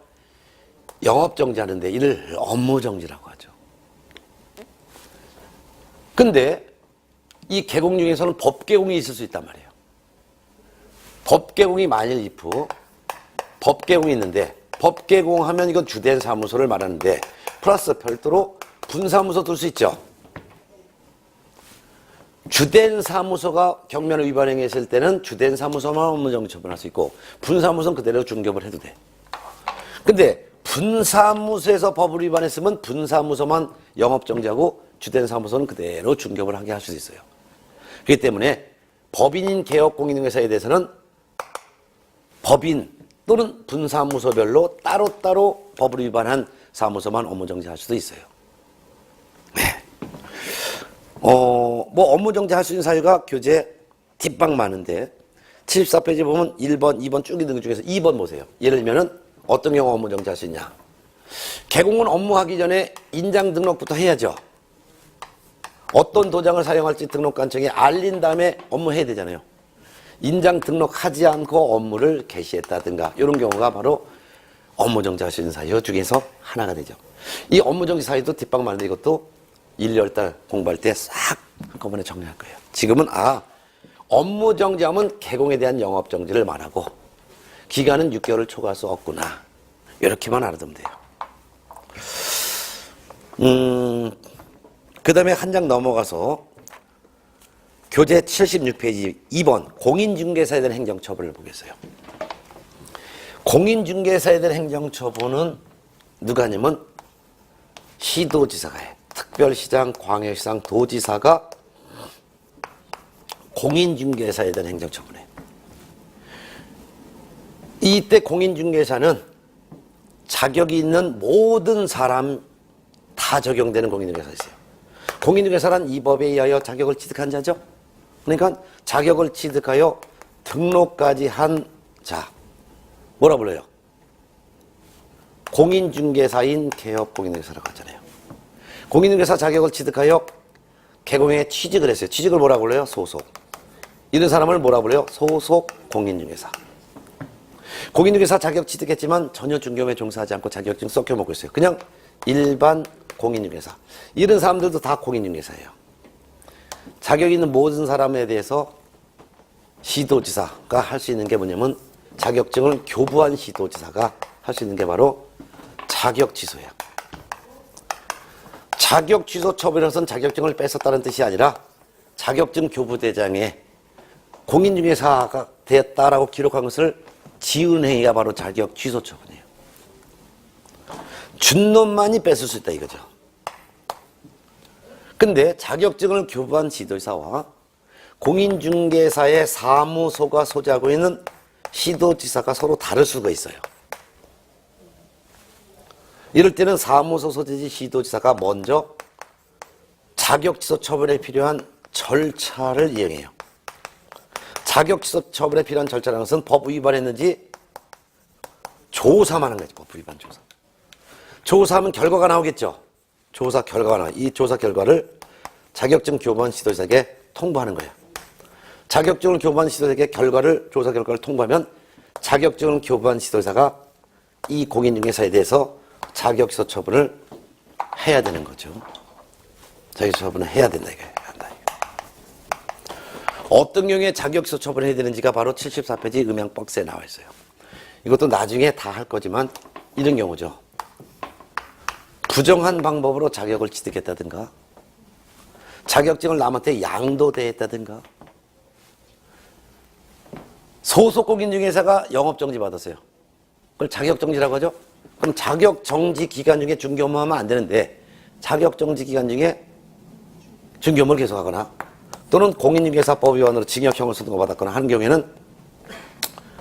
영업정지하는데 이를 업무정지라고 하죠. 근데 이 개공 중에서는 법개공이 있을 수 있단 말이에요. 법개공이 만일 if 법개공이 있는데 법개공하면 이건 주된 사무소를 말하는데 플러스 별도로 분사무소 둘 수 있죠. 주된 사무소가 경미한 위반행위 했을 때는 주된 사무소만 업무정지 처분할 수 있고 분사무소는 그대로 중개업을 해도 돼. 근데 분사무소에서 법을 위반했으면 분사무소만 영업정지하고 주된 사무소는 그대로 중개업을 하게 할 수 있어요. 그렇기 때문에 법인인 개업공인회사에 대해서는 법인 또는 분사무소별로 따로따로 법을 위반한 사무소만 업무정지할 수도 있어요. 네. 뭐 업무정지 할 수 있는 사유가 교재 뒷방 많은데 74페이지 보면 1번, 2번 쭉 있는 것 중에서 2번 보세요. 예를 들면은 어떤 경우 업무정지 할 수 있냐. 개공은 업무하기 전에 인장 등록부터 해야죠. 어떤 도장을 사용할지 등록관청에 알린 다음에 업무해야 되잖아요. 인장 등록하지 않고 업무를 개시했다든가 이런 경우가 바로 업무정지 할 수 있는 사유 중에서 하나가 되죠. 이 업무정지 사유도 뒷방 많은데 이것도 1, 2월달 공부할 때 싹 한꺼번에 정리할 거예요. 지금은 업무정지하면 개공에 대한 영업정지를 말하고 기간은 6개월을 초과할 수 없구나. 이렇게만 알아두면 돼요. 그 다음에 한 장 넘어가서 교재 76페이지 2번 공인중개사에 대한 행정처분을 보겠어요. 공인중개사에 대한 행정처분은 누가 하냐면 시도지사가 해. 특별시장, 광역시장, 도지사가 공인중개사에 대한 행정처분을 해요. 이때 공인중개사는 자격이 있는 모든 사람 다 적용되는 공인중개사가 있어요. 공인중개사란 이 법에 의하여 자격을 취득한 자죠. 그러니까 자격을 취득하여 등록까지 한 자, 뭐라 불러요? 공인중개사인 개업공인중개사라고 하잖아요. 공인중개사 자격을 취득하여 개공에 취직을 했어요. 취직을 뭐라고 불러요? 소속. 이런 사람을 뭐라고 불러요? 소속 공인중개사. 공인중개사 자격 취득했지만 전혀 중개업에 종사하지 않고 자격증 썩혀먹고 있어요. 그냥 일반 공인중개사. 이런 사람들도 다 공인중개사예요. 자격 있는 모든 사람에 대해서 시도지사가 할 수 있는 게 뭐냐면 자격증을 교부한 시도지사가 할 수 있는 게 바로 자격 취소예요. 자격 취소 처분에서는 자격증을 뺏었다는 뜻이 아니라 자격증 교부대장에 공인중개사가 되었다라고 기록한 것을 지은 행위가 바로 자격 취소 처분이에요. 준 놈만이 뺏을 수 있다 이거죠. 근데 자격증을 교부한 지도지사와 공인중개사의 사무소가 소지하고 있는 시도지사가 서로 다를 수가 있어요. 이럴 때는 사무소 소재지 시도지사가 먼저 자격 취소 처분에 필요한 절차를 이행해요. 자격 취소 처분에 필요한 절차라는 것은 법 위반했는지 조사만 하는 거죠. 법 위반 조사. 조사하면 결과가 나오겠죠. 조사 결과가 나와. 이 조사 결과를 자격증 교부한 시도지사에게 통보하는 거예요. 자격증을 교부한 시도지사에게 조사 결과를 통보하면 자격증을 교부한 시도지사가 이 공인중개사에 대해서 자격 취소 처분을 해야 되는 거죠. 자격 취소 처분을 해야 된다 이거예요. 어떤 경우에 자격 취소 처분을 해야 되는지가 바로 74페이지 음향박스에 나와 있어요. 이것도 나중에 다 할 거지만 이런 경우죠. 부정한 방법으로 자격을 취득했다든가 자격증을 남한테 양도대했다든가 소속 공인중개사가 영업정지 받았어요. 그걸 자격정지라고 하죠. 그럼 자격정지 기간 중에 중개업무하면 안 되는데 자격정지 기간 중에 중개업무를 계속하거나 또는 공인중개사법 위반으로 징역형을 선고받았거나 하는 경우에는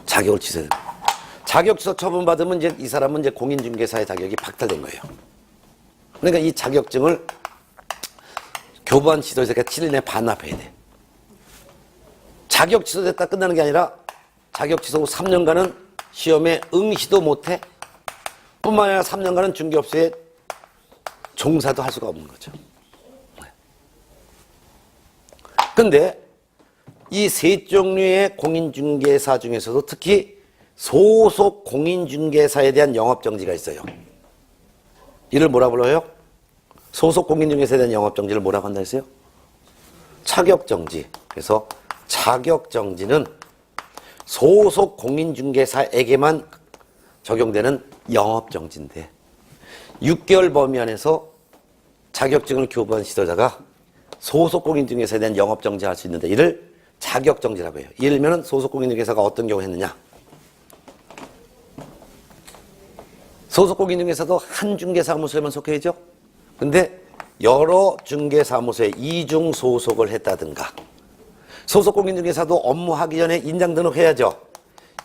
자격을 취소해야 됩니다. 자격 취소 처분받으면 이제 이 사람은 이제 공인중개사의 자격이 박탈된 거예요. 그러니까 이 자격증을 교부한 시도지사가 7일 내에 반납해야 돼. 자격 취소됐다 끝나는 게 아니라 자격 취소 후 3년간은 시험에 응시도 못해 뿐만 아니라 3년간은 중개업소에 종사도 할 수가 없는 거죠. 근데 이 세 종류의 공인중개사 중에서도 특히 소속 공인중개사에 대한 영업정지가 있어요. 이를 뭐라 불러요? 소속 공인중개사에 대한 영업정지를 뭐라고 한다 했어요? 차격정지. 그래서 자격정지는 소속 공인중개사에게만 적용되는 영업정지인데 6개월 범위 안에서 자격증을 교부한 시도자가 소속 공인중개사에 대한 영업정지 할 수 있는데 이를 자격정지라고 해요. 예를 들면 소속 공인중개사가 어떤 경우 했느냐. 소속 공인중개사도 한 중개사무소에만 속해 있죠. 근데 여러 중개사무소에 이중 소속을 했다든가 소속 공인중개사도 업무하기 전에 인장 등록해야죠.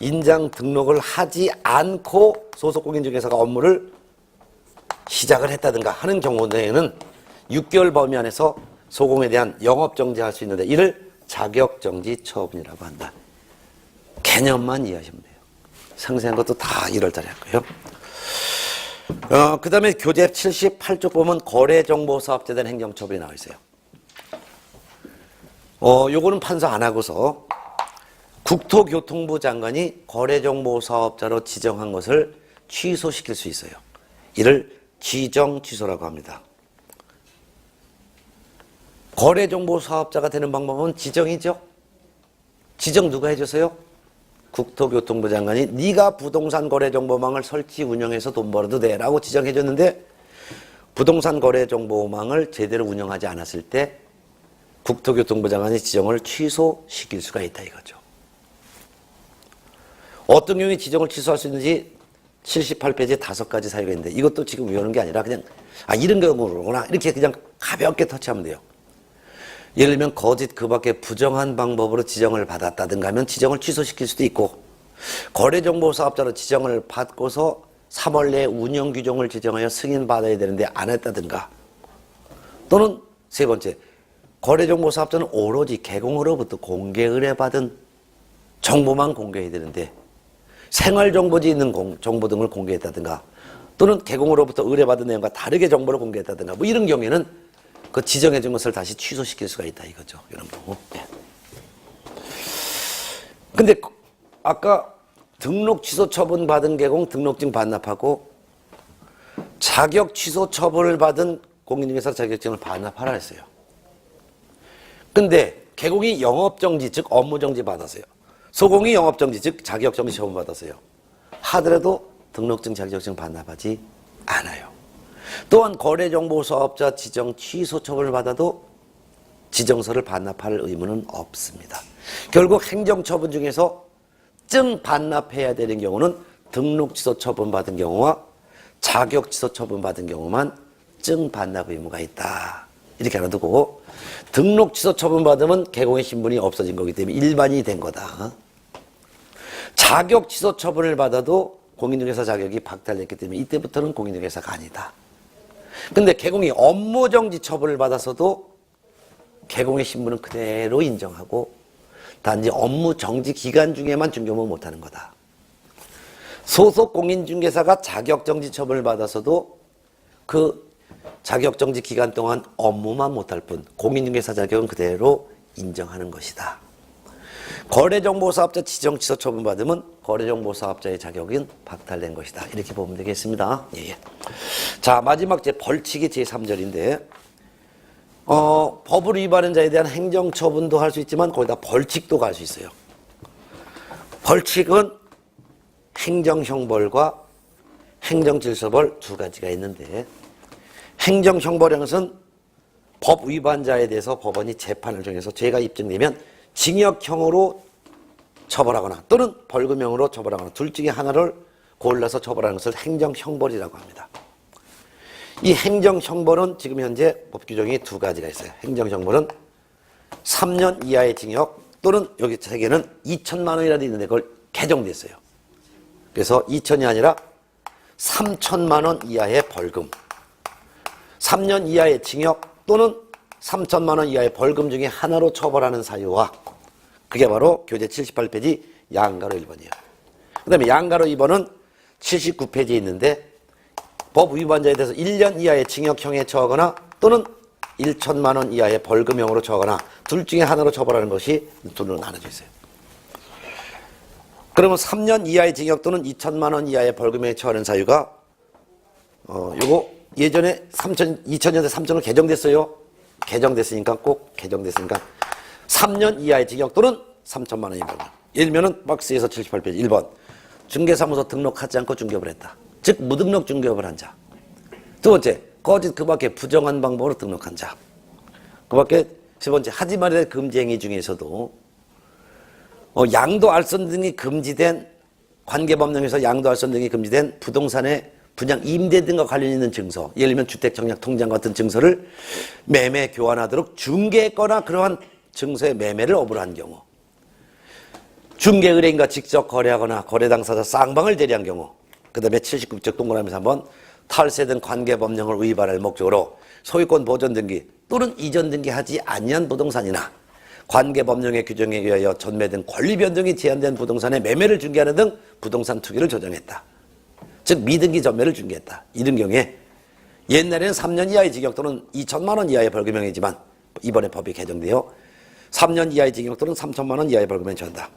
인장 등록을 하지 않고 소속 공인중개사가 업무를 시작을 했다든가 하는 경우에는 6개월 범위 안에서 소공에 대한 영업정지할 수 있는데 이를 자격정지 처분이라고 한다. 개념만 이해하시면 돼요. 상세한 것도 다 1월달에 할 거예요. 그 다음에 교재 78쪽 보면 거래정보사업자에 대한 행정처분이 나와 있어요. 요거는 판서 안 하고서 국토교통부 장관이 거래정보사업자로 지정한 것을 취소시킬 수 있어요. 이를 지정취소라고 합니다. 거래정보사업자가 되는 방법은 지정이죠. 지정 누가 해줬어요? 국토교통부 장관이 네가 부동산 거래정보망을 설치 운영해서 돈 벌어도 돼 라고 지정해줬는데 부동산 거래정보망을 제대로 운영하지 않았을 때 국토교통부 장관이 지정을 취소시킬 수가 있다 이거죠. 어떤 경우에 지정을 취소할 수 있는지 78페이지에 5가지 사유가 있는데 이것도 지금 외우는 게 아니라 그냥 이런 경우로구나 이렇게 그냥 가볍게 터치하면 돼요. 예를 들면 거짓 그 밖에 부정한 방법으로 지정을 받았다든가 하면 지정을 취소시킬 수도 있고 거래정보사업자로 지정을 받고서 3월 내에 운영규정을 지정하여 승인받아야 되는데 안 했다든가 또는 세 번째 거래정보사업자는 오로지 개공으로부터 공개 의뢰받은 정보만 공개해야 되는데 생활정보지 있는 정보 등을 공개했다든가 또는 개공으로부터 의뢰받은 내용과 다르게 정보를 공개했다든가 뭐 이런 경우에는 그 지정해 준 것을 다시 취소시킬 수가 있다 이거죠. 이런 경우. 예. 근데 아까 등록 취소 처분 받은 개공 등록증 반납하고 자격 취소 처분을 받은 공인중개사 자격증을 반납하라 했어요. 근데 개공이 영업정지 즉 업무정지 받았어요. 소공이 영업정지 즉 자격정지 처분 받았어요. 하더라도 등록증 자격증 반납하지 않아요. 또한 거래정보사업자 지정 취소 처분을 받아도 지정서를 반납할 의무는 없습니다. 결국 행정처분 중에서 증 반납해야 되는 경우는 등록 취소 처분 받은 경우와 자격 취소 처분 받은 경우만 증 반납 의무가 있다. 이렇게 하나 두고 등록 취소 처분 받으면 개공의 신분이 없어진 거기 때문에 일반인이 된 거다. 자격 취소 처분을 받아도 공인중개사 자격이 박탈됐기 때문에 이때부터는 공인중개사가 아니다. 근데 개공이 업무정지 처분을 받았어도 개공의 신분은 그대로 인정하고 단지 업무정지 기간 중에만 중개업무 못하는 거다. 소속 공인중개사가 자격정지 처분을 받았어도 그 자격정지 기간 동안 업무만 못할 뿐 공인중개사 자격은 그대로 인정하는 것이다. 거래정보사업자 지정취소 처분받으면 거래정보사업자의 자격은 박탈된 것이다. 이렇게 보면 되겠습니다. 예. 자, 마지막 벌칙이 제3절인데 법을 위반한 자에 대한 행정처분도 할 수 있지만 거기다 벌칙도 갈 수 있어요. 벌칙은 행정형벌과 행정질서벌 두 가지가 있는데 행정형벌이라는 것은 법 위반자에 대해서 법원이 재판을 정해서 죄가 입증되면 징역형으로 처벌하거나 또는 벌금형으로 처벌하거나 둘 중에 하나를 골라서 처벌하는 것을 행정형벌이라고 합니다. 이 행정형벌은 지금 현재 법 규정이 두 가지가 있어요. 행정형벌은 3년 이하의 징역 또는 여기 책에는 2천만 원이라도 있는데 그걸 개정됐어요. 그래서 2천이 아니라 3천만 원 이하의 벌금, 3년 이하의 징역 또는 3천만 원 이하의 벌금 중에 하나로 처벌하는 사유와 그게 바로 교재 78페이지 양가로 1번이에요. 그 다음에 양가로 2번은 79페이지에 있는데 법 위반자에 대해서 1년 이하의 징역형에 처하거나 또는 1천만 원 이하의 벌금형으로 처하거나 둘 중에 하나로 처벌하는 것이 둘로 나눠져 있어요. 그러면 3년 이하의 징역 또는 2천만 원 이하의 벌금형에 처하는 사유가 요거 예전에 2000년대 3천으로 개정됐어요. 개정됐으니까 꼭 개정됐으니까 3년 이하의 징역 또는 3천만 원의 벌금. 예를 들면 박스에서 78페이지 1번 중개사무소 등록하지 않고 중개업을 했다. 즉 무등록 중개업을 한 자. 두 번째 거짓 그 밖에 부정한 방법으로 등록한 자. 그 밖에 세 번째 하지 말아야 될 금지 행위 중에서도 양도 알선 등이 금지된 관계법령에서 양도 알선 등이 금지된 부동산의 분양 임대 등과 관련 있는 증서, 예를 들면 주택청약 통장 같은 증서를 매매 교환하도록 중개했거나 그러한 증서의 매매를 업으로 한 경우, 중개 의뢰인과 직접 거래하거나 거래 당사자 쌍방을 대리한 경우, 그 다음에 79쪽 동그라미에서 한번 탈세 등 관계법령을 위반할 목적으로 소유권 보존 등기 또는 이전 등기하지 아니한 부동산이나 관계법령의 규정에 의하여 전매 등 권리 변동이 제한된 부동산의 매매를 중개하는 등 부동산 투기를 조정했다. 즉 미등기 전매를 중개했다. 이런 경우에 옛날에는 3년 이하의 징역 또는 2천만 원 이하의 벌금형이지만 이번에 법이 개정되어 3년 이하의 징역 또는 3천만 원 이하의 벌금에 처한다.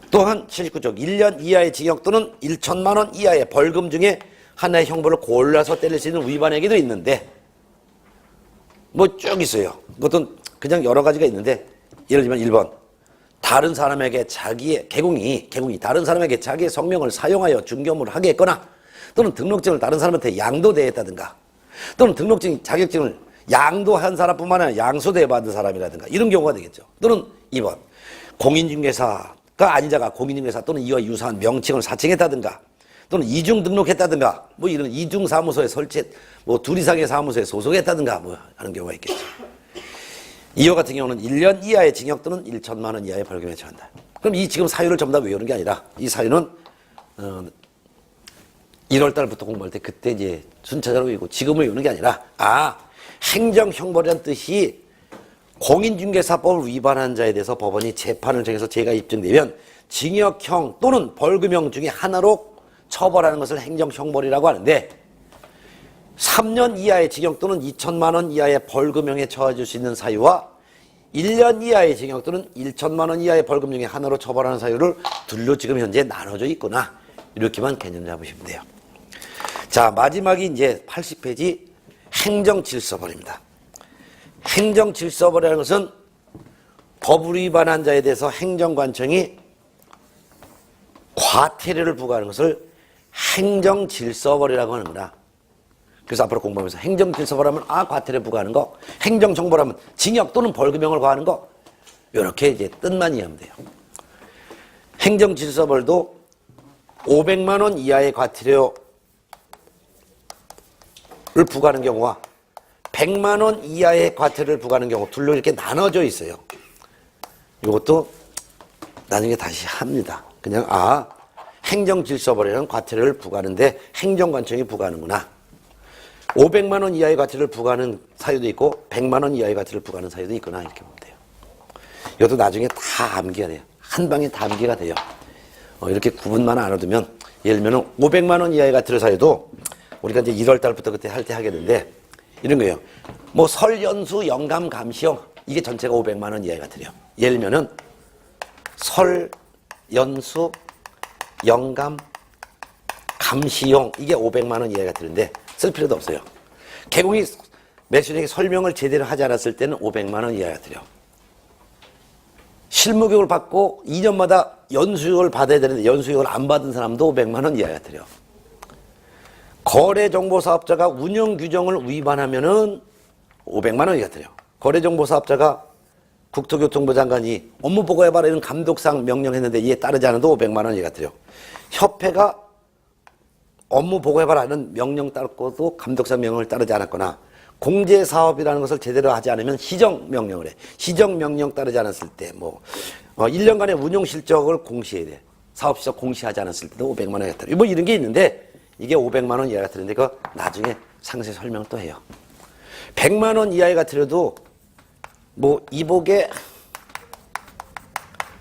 또한 79쪽 1년 이하의 징역 또는 1천만 원 이하의 벌금 중에 하나의 형벌을 골라서 때릴 수 있는 위반행위도 있는데 뭐 쭉 있어요. 그것도 그냥 여러 가지가 있는데 예를 들면 1번 다른 사람에게 자기의 개공이 다른 사람에게 자기의 성명을 사용하여 중개업무를 하게 했거나 또는 등록증을 다른 사람한테 양도대했다든가 또는 등록증 자격증을 양도한 사람뿐만 아니라 양수대 받은 사람이라든가 이런 경우가 되겠죠. 또는 2번 공인중개사가 아닌 자가 공인중개사 또는 이와 유사한 명칭을 사칭했다든가 또는 이중 등록했다든가 뭐 이런 이중 사무소에 뭐 둘 이상의 사무소에 소속했다든가 뭐 하는 경우가 있겠죠. 이와 같은 경우는 1년 이하의 징역 또는 1천만 원 이하의 벌금에 처한다. 그럼 이 지금 사유를 전부 다 외우는 게 아니라 이 사유는 1월 달부터 공부할 때 그때 이제 순차적으로 외우고 지금을 외우는 게 아니라 행정형벌이라는 뜻이 공인중개사법을 위반한 자에 대해서 법원이 재판을 정해서 죄가 입증되면 징역형 또는 벌금형 중에 하나로 처벌하는 것을 행정형벌이라고 하는데 3년 이하의 징역 또는 2천만 원 이하의 벌금형에 처해질 수 있는 사유와 1년 이하의 징역 또는 1천만 원 이하의 벌금 중에 하나로 처벌하는 사유를 둘로 지금 현재 나눠져 있구나. 이렇게만 개념 잡으시면 돼요. 자, 마지막이 이제 80페이지 행정질서벌입니다. 행정질서벌이라는 것은 법을 위반한 자에 대해서 행정관청이 과태료를 부과하는 것을 행정질서벌이라고 하는구나. 그래서 앞으로 공부하면서 행정질서벌하면 과태료 부과하는 거, 행정정벌하면 징역 또는 벌금형을 과하는 거, 이렇게 이제 뜻만 이해하면 돼요. 행정질서벌도 500만 원 이하의 과태료를 부과하는 경우와 100만 원 이하의 과태료를 부과하는 경우 둘로 이렇게 나눠져 있어요. 이것도 나중에 다시 합니다. 그냥 행정질서벌이라는 과태료를 부과하는데 행정관청이 부과하는구나. 500만 원 이하의 과태료를 부과하는 사유도 있고 100만 원 이하의 과태료를 부과하는 사유도 있구나 이렇게 보면 돼요. 이것도 나중에 다 암기가 돼요. 한 방에 다 암기가 돼요. 이렇게 구분만 알아두면 예를 들면 500만 원 이하의 과태료 사유도 우리가 이제 1월 달부터 그때 할 때 하겠는데 이런 거예요. 뭐 설, 연수, 영감, 감시용 이게 전체가 500만 원 이하의 과태료. 예를 들면은 설, 연수, 영감, 감시용 이게 500만 원 이하의 과태료인데 쓸 필요도 없어요. 개공이 매수인에게 설명을 제대로 하지 않았을 때는 500만 원 이하의 과태료. 실무교육을 받고 2년마다 연수교육을 받아야 되는데 연수교육을 안 받은 사람도 500만 원 이하의 과태료. 거래정보사업자가 운영규정을 위반하면은 500만 원이 과태료. 거래정보사업자가 국토교통부 장관이 업무 보고해봐라 이런 감독상 명령했는데 이에 따르지 않아도 500만 원이 과태료. 협회가 업무 보고해봐라 하는 명령 따르고도 감독상 명령을 따르지 않았거나 공제사업이라는 것을 제대로 하지 않으면 시정명령을 해. 시정명령 따르지 않았을 때 1년간의 운용실적을 공시해야 돼. 사업실적 공시하지 않았을 때도 500만 원이 과태료. 뭐 이런 게 있는데 이게 500만 원 이하가 되는데 그거 나중에 상세 설명을 또 해요. 100만 원 이하의 과태료도 뭐 이복에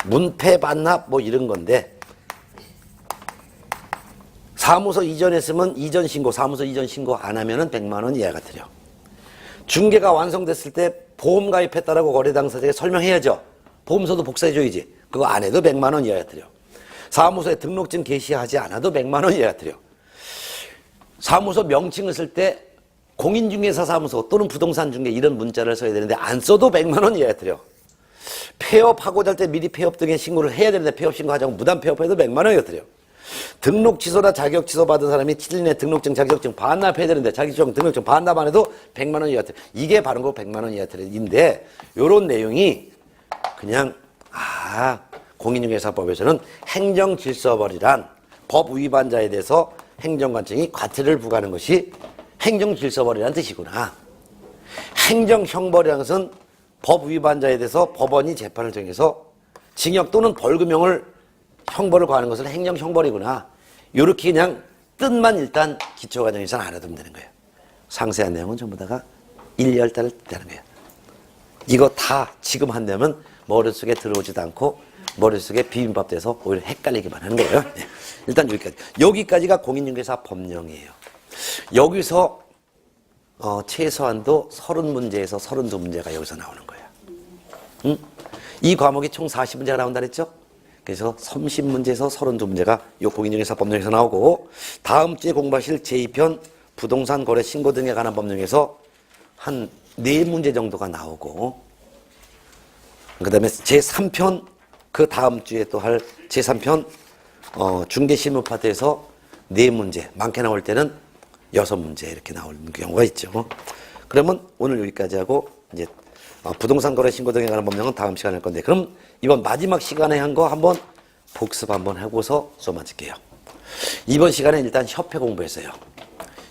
문패 반납 뭐 이런 건데 사무소 이전했으면 이전 신고, 사무소 이전 신고 안 하면은 100만 원 이하가 과태료. 중개가 완성됐을 때 보험 가입했다라고 거래 당사자에게 설명해야죠. 보험서도 복사해줘야지. 그거 안 해도 100만 원 이하가 과태료. 사무소에 등록증 게시하지 않아도 100만 원 이하가 과태료. 사무소 명칭을 쓸 때 공인중개사 사무소 또는 부동산 중개 이런 문자를 써야 되는데 안 써도 100만 원 이하가 과태료. 폐업하고자 할 때 미리 폐업 등의 신고를 해야 되는데 폐업 신고하지 않고 무단 폐업해도 100만 원이 과태료. 등록 취소나 자격 취소 받은 사람이 7일 내 등록증 자격증 반납해야 되는데 자격증 등록증 반납 안 해도 100만 원 이하 과태료. 이게 바른 거 100만 원 이하 과태료인데 요런 내용이 그냥 공인중개사법에서는 행정질서벌이란 법 위반자에 대해서 행정관청이 과태료를 부과하는 것이 행정질서벌이라는 뜻이구나. 행정형벌이라는 것은 법 위반자에 대해서 법원이 재판을 정해서 징역 또는 벌금형을 형벌을 가하는 것을 행정형벌이구나. 이렇게 그냥 뜻만 일단 기초과정에서는 알아두면 되는 거예요. 상세한 내용은 전부 다가 1, 2월 되는 거예요. 이거 다 지금 한다면 머릿속에 들어오지도 않고 머릿속에 비빔밥 돼서 오히려 헷갈리기만 하는 거예요. 일단 여기까지. 여기까지가 공인중개사 법령이에요. 여기서 최소한도 30문제에서 32문제가 여기서 나오는 거예요. 응? 이 과목이 총 40문제가 나온다 그랬죠? 그래서 30문제에서 32문제가 이 공인중개사 법령에서 나오고 다음 주에 공부하실 제2편 부동산 거래 신고 등에 관한 법령에서 한 4문제 정도가 나오고 그 다음에 제3편 그 다음 주에 또 할 제3편 중개실무 파트에서 4문제 많게 나올 때는 6문제 이렇게 나오는 경우가 있죠. 그러면 오늘 여기까지 하고 이제 부동산 거래 신고 등에 관한 법령은 다음 시간에 할 건데 그럼 이번 마지막 시간에 한 거 한번 복습 한번 하고서 수업 마칠게요. 이번 시간에 일단 협회 공부했어요.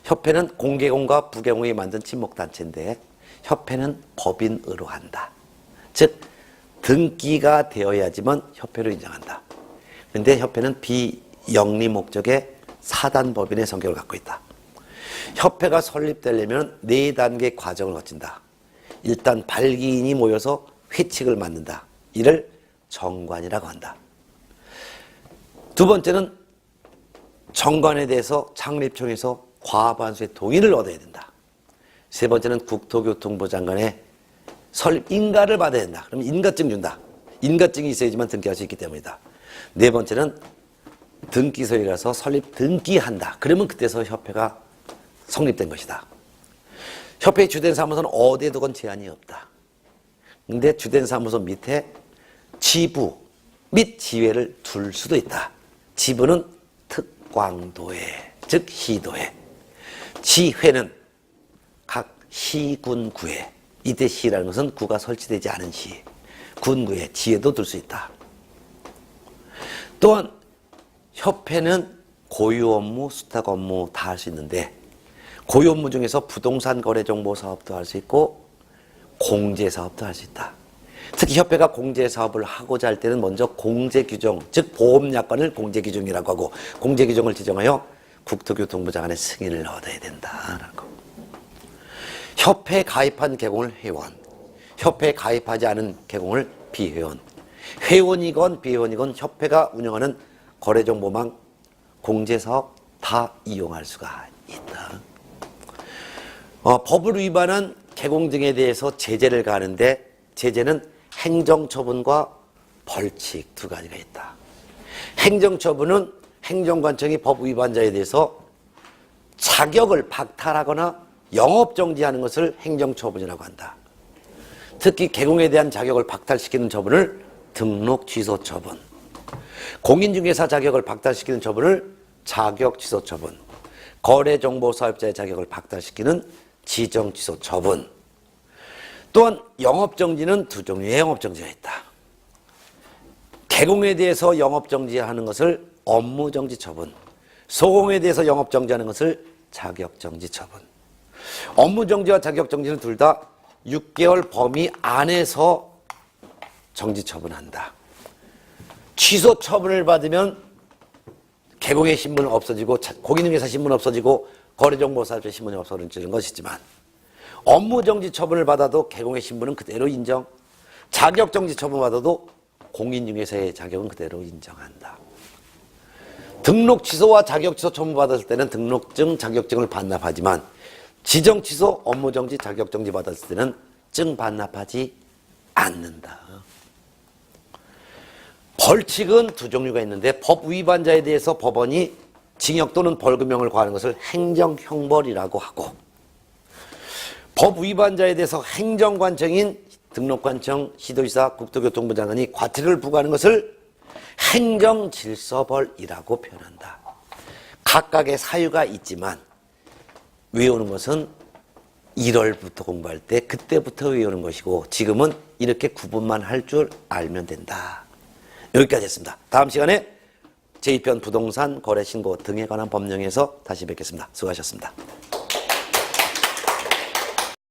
협회는 공개공과 부개공이 만든 친목단체인데 협회는 법인으로 한다. 즉 등기가 되어야지만 협회로 인정한다. 그런데 협회는 비영리 목적의 사단법인의 성격을 갖고 있다. 협회가 설립되려면 4단계 과정을 거친다. 일단 발기인이 모여서 회칙을 만든다. 이를 정관이라고 한다. 두 번째는 정관에 대해서 창립청에서 과반수의 동의를 얻어야 된다. 세 번째는 국토교통부 장관의 설립 인가를 받아야 된다. 그럼 인가증 준다. 인가증이 있어야지만 등기할 수 있기 때문이다. 네 번째는 등기소에 가서 설립 등기한다. 그러면 그때서 협회가 성립된 것이다. 협회의 주된 사무소는 어디에 두건 제한이 없다. 근데 주된 사무소 밑에 지부 및 지회를 둘 수도 있다. 지부는 특광도에, 즉 시도에. 지회는 각 시군구에. 이때 시라는 것은 구가 설치되지 않은 시. 군구에 지회도 둘 수 있다. 또한 협회는 고유 업무, 수탁 업무 다 할 수 있는데 고유 업무 중에서 부동산 거래 정보 사업도 할 수 있고 공제 사업도 할 수 있다. 특히 협회가 공제사업을 하고자 할 때는 먼저 공제규정, 즉 보험약관을 공제규정이라고 하고 공제규정을 지정하여 국토교통부 장관의 승인을 얻어야 된다라고. 협회에 가입한 개공을 회원, 협회에 가입하지 않은 개공을 비회원, 회원이건 비회원이건 협회가 운영하는 거래정보망 공제사업 다 이용할 수가 있다. 법을 위반한 개공 등에 대해서 제재를 가하는데 제재는 행정처분과 벌칙 두 가지가 있다. 행정처분은 행정관청이 법 위반자에 대해서 자격을 박탈하거나 영업정지하는 것을 행정처분이라고 한다. 특히 개공에 대한 자격을 박탈시키는 처분을 등록취소처분, 공인중개사 자격을 박탈시키는 처분을 자격취소처분, 거래정보사업자의 자격을 박탈시키는 지정취소처분. 또한 영업정지는 두 종류의 영업정지가 있다. 개공에 대해서 영업정지하는 것을 업무정지처분, 소공에 대해서 영업정지하는 것을 자격정지처분. 업무정지와 자격정지는 둘 다 6개월 범위 안에서 정지처분한다. 취소처분을 받으면 개공의 신분은 없어지고 공인중개사 신분은 없어지고 거래정보사업자 신분이 없어지는 것이지만 업무정지 처분을 받아도 개공의 신분은 그대로 인정, 자격정지 처분 받아도 공인중개사의 자격은 그대로 인정한다. 등록 취소와 자격 취소 처분 받았을 때는 등록증, 자격증을 반납하지만 지정 취소, 업무정지, 자격정지 받았을 때는 증 반납하지 않는다. 벌칙은 두 종류가 있는데 법 위반자에 대해서 법원이 징역 또는 벌금형을 과하는 것을 행정형벌이라고 하고 법 위반자에 대해서 행정관청인 등록관청, 시도지사, 국토교통부 장관이 과태료를 부과하는 것을 행정질서벌이라고 표현한다. 각각의 사유가 있지만 외우는 것은 1월부터 공부할 때 그때부터 외우는 것이고 지금은 이렇게 구분만 할 줄 알면 된다. 여기까지 했습니다. 다음 시간에 제2편 부동산 거래신고 등에 관한 법령에서 다시 뵙겠습니다. 수고하셨습니다.